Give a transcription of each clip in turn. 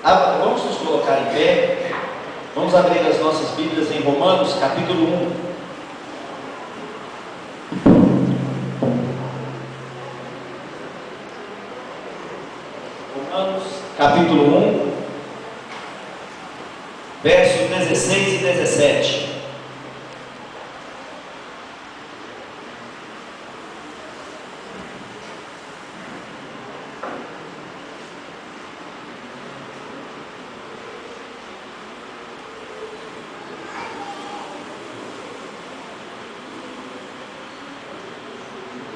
Vamos nos colocar em pé. Vamos abrir as nossas Bíblias em Romanos, capítulo 1. Romanos, capítulo 1, versos 16 e 17.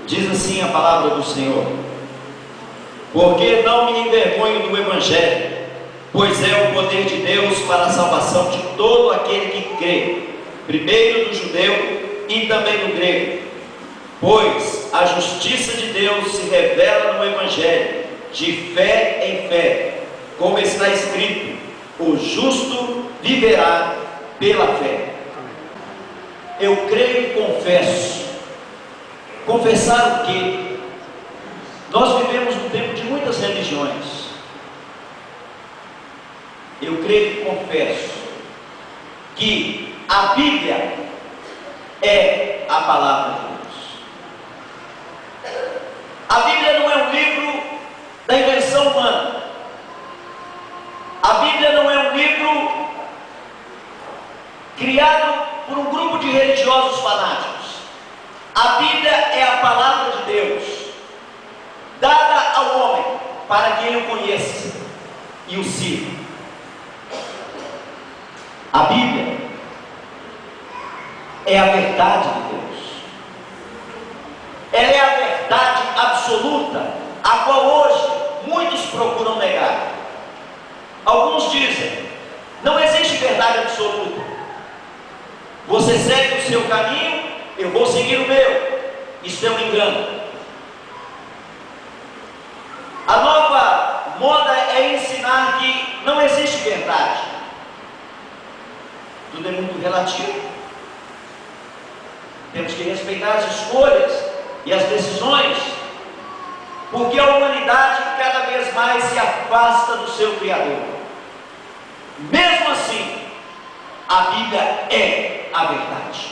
Diz assim a palavra do Senhor: porque não me envergonho do Evangelho, pois é o poder de Deus para a salvação de todo aquele que crê, primeiro do judeu e também do grego. Pois a justiça de Deus se revela no Evangelho, de fé em fé, como está escrito: o justo viverá pela fé. Eu creio e confesso. Confessar o quê? Nós vivemos um tempo de muitas religiões. Eu creio e confesso que a Bíblia é a palavra de Deus. A Bíblia não é um livro da invenção humana. A Bíblia não é um livro criado por um grupo de religiosos fanáticos. A Bíblia é a palavra de Deus, dada ao homem, para que ele o conheça e o sirva. A Bíblia é a verdade de Deus. Ela é a verdade absoluta, a qual hoje muitos procuram negar. Alguns dizem: não existe verdade absoluta. Você segue o seu caminho, eu vou seguir o meu. Isso é um engano. A nova moda é ensinar que não existe verdade. Tudo é muito relativo. Temos que respeitar as escolhas e as decisões, porque a humanidade cada vez mais se afasta do seu Criador. Mesmo assim, a Bíblia é a verdade.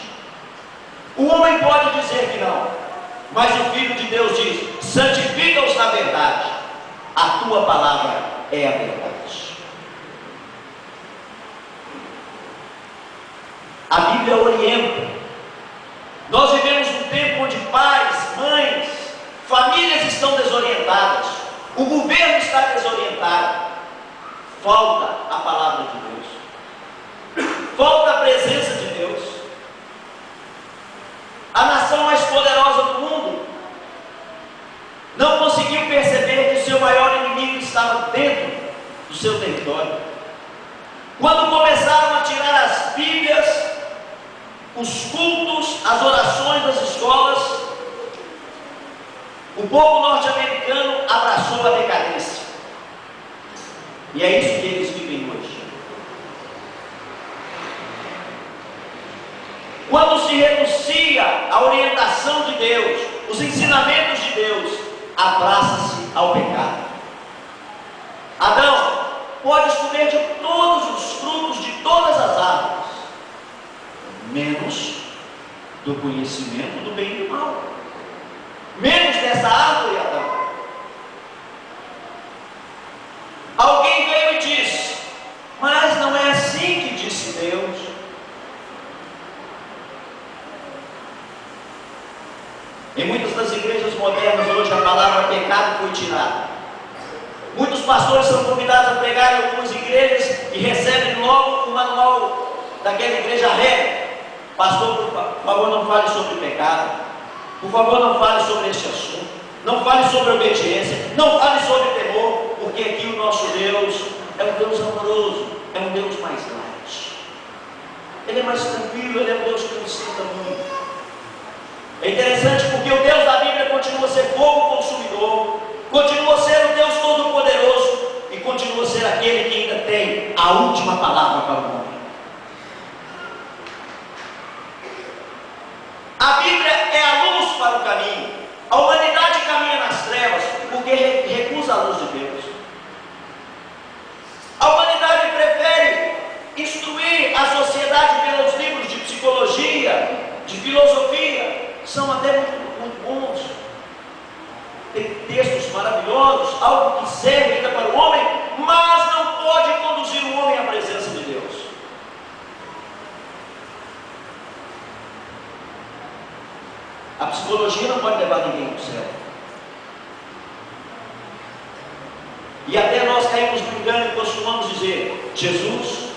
O homem pode dizer que não, mas o Filho de Deus diz: santifica-os na verdade, a tua palavra é a verdade. A Bíblia orienta. Nós vivemos um tempo onde pais, mães, famílias estão desorientadas, o governo está desorientado. Falta a palavra de Deus, falta a presença de Deus. A nação mais poderosa do mundo não conseguiu perceber que o seu maior inimigo estava dentro do seu território. Quando começaram a tirar as Bíblias, os cultos, as orações das escolas, o povo norte-americano abraçou a decadência. E é isso que eles vivem hoje. Quando se renuncia à orientação de Deus, os ensinamentos de Deus, abraça-se ao pecado. Adão pode comer de todos os frutos de todas as árvores, menos do conhecimento do bem e do mal. Menos dessa árvore, Adão. Alguém veio e disse: mas não é assim que disse Deus. Em muitas das igrejas modernas hoje a palavra pecado foi tirada. Muitos pastores são convidados a pregar em algumas igrejas e recebem logo o manual daquela igreja regra. Pastor, por favor, não fale sobre pecado. Por favor, não fale sobre este assunto. Não fale sobre obediência. Não fale sobre temor, porque aqui o nosso Deus é um Deus amoroso, é um Deus mais light. Ele é mais tranquilo, ele é um Deus que nos sinta muito. É interessante porque o Deus da Bíblia continua a ser fogo consumidor, continua a ser o Deus todo-poderoso e continua a ser aquele que ainda tem a última palavra para o homem. A Bíblia é a luz para o caminho. A humanidade caminha nas trevas porque recusa a luz de Deus. A tem textos maravilhosos, algo que serve ainda para o homem, mas não pode conduzir o homem à presença de Deus. A psicologia não pode levar ninguém para o céu. E até nós caímos no engano e costumamos dizer: Jesus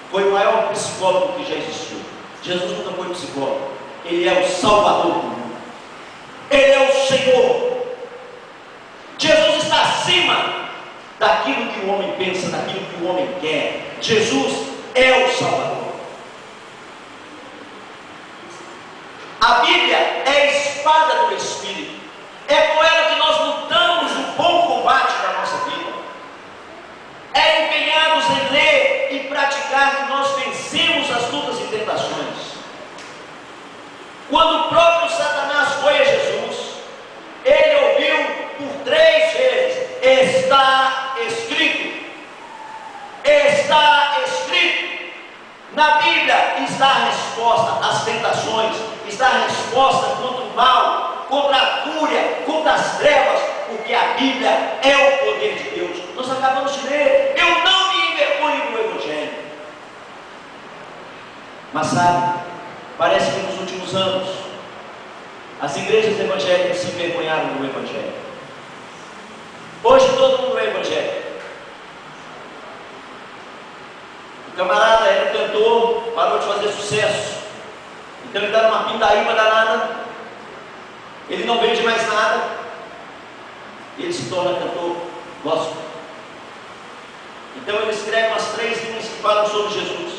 foi o maior psicólogo que já existiu. Jesus nunca foi psicólogo. Ele é o Salvador do mundo. Ele é o Senhor. Jesus está acima daquilo que o homem pensa, daquilo que o homem quer. Jesus é o Salvador. A Bíblia é a espada do Espírito. É com ela que nós lutamos o bom combate da nossa vida. É empenhados em ler e praticar que nós vencemos as lutas e tentações. Quando o próprio Satanás foi a Jesus, ele ouviu por 3 vezes: está escrito. Está escrito. Na Bíblia está a resposta às tentações, está a resposta contra o mal, contra a fúria, contra as trevas, porque a Bíblia é o poder de Deus. Nós acabamos de ler: eu não me envergonho do Evangelho. Mas sabe, parece que nos últimos anos as igrejas evangélicas se envergonharam do Evangelho. Hoje todo mundo é evangélico. O camarada era cantor, parou de fazer sucesso, então ele dá uma pindaíba danada, ele não vende mais nada, e ele se torna cantor gospel. Então ele escreve umas 3 linhas que falam sobre Jesus,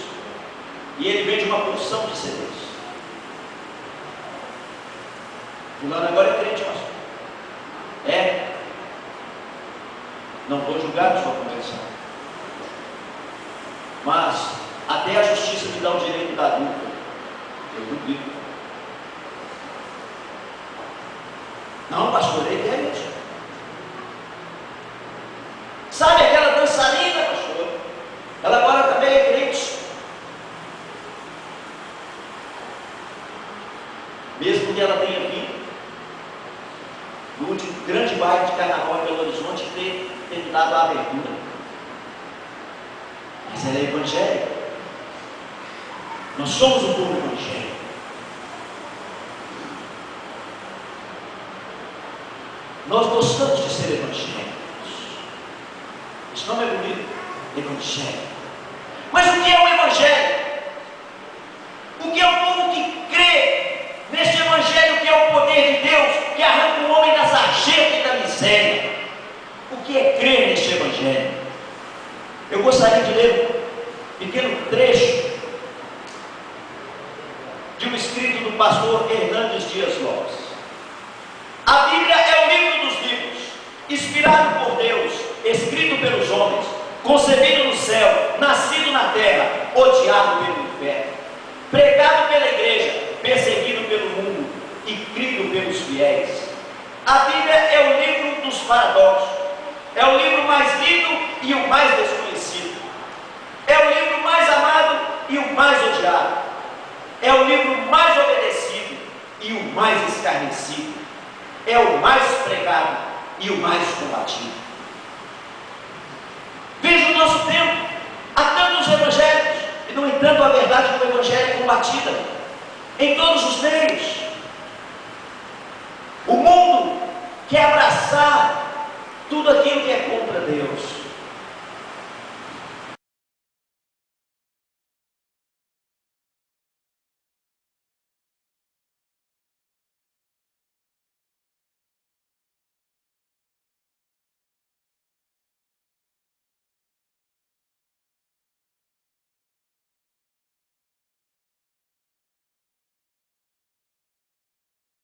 e ele vende uma porção de CDs. Fulano agora é crente, pastor. É. Não vou julgar a sua conversão, mas até a justiça me dá o direito da dúvida. Eu duvido. Não, pastor, ele é isso. Sabe aquela dançarina, pastor? Ela agora também é crente. Mesmo que ela tenha vindo no último grande baile de carnaval em Belo Horizonte ter dado a abertura. Mas ela é evangélica. Nós somos o povo evangélico. Nós gostamos de ser evangélicos. Isso não é bonito? Evangélico. Mas o que é o evangelho? O que é o povo que crê neste evangelho, que é o poder de Deus, que arranca o homem da sarjeta e da miséria? O que é crer neste evangelho? Eu gostaria de ler um pequeno trecho de um escrito do pastor Hernandes Dias Lopes. A Bíblia é o livro dos livros, inspirado por Deus, escrito pelos homens, concebido no céu, nascido na terra, odiado pelo inferno, pregado pela igreja, perseguido pelo mundo e crido pelos fiéis. A Bíblia é o livro dos paradoxos, é o livro mais lido e o mais desconhecido, é o livro mais amado e o mais odiado, é o livro mais obedecido e o mais escarnecido, é o mais pregado e o mais combatido. Veja o nosso tempo, há tantos evangélicos, e no entanto a verdade do evangelho é combatida em todos os meios. O mundo quer abraçar tudo aquilo